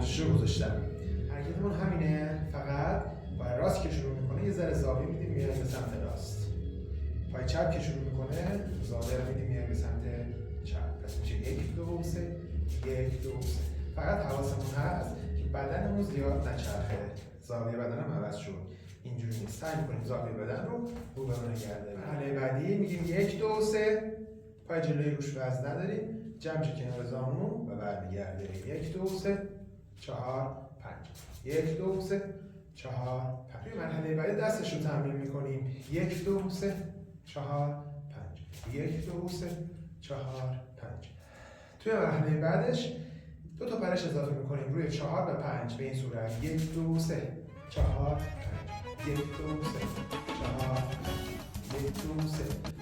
ارزشش رو گذاشتم. حرکتمون همینه، فقط پای راست که شروع میکنه یه ذره زاویه میدیم میایم به سمت راست. پای چپ که شروع میکنه زاویه رو میدیم میایم به سمت چپ. پس میشه 1 2 3 1 2 3. فقط حواسمون هست که بدنمون زیاد نچرخه. زاویه بدنم عوض شد. اینجوری نیست. سعی می‌کنیم زاویه بدن رو به نگرده. مرحله بعدی میگیم 1 2 3. پای جلوی روش وزن نداریم. جمع کنار زانو و برمیگردیم. 1 2 3 4 5. 1 2 3 4 5. توی مرحله بعدی دستش رو تمرین می‌کنیم. 1 2 3 4 5. 1 2 3 4 5. توی مرحله بعدش دو تا پرش اضافه می‌کنیم روی 4 و 5 به این صورت. 1 2 3 4 5. 1 2 3 4 1 2 3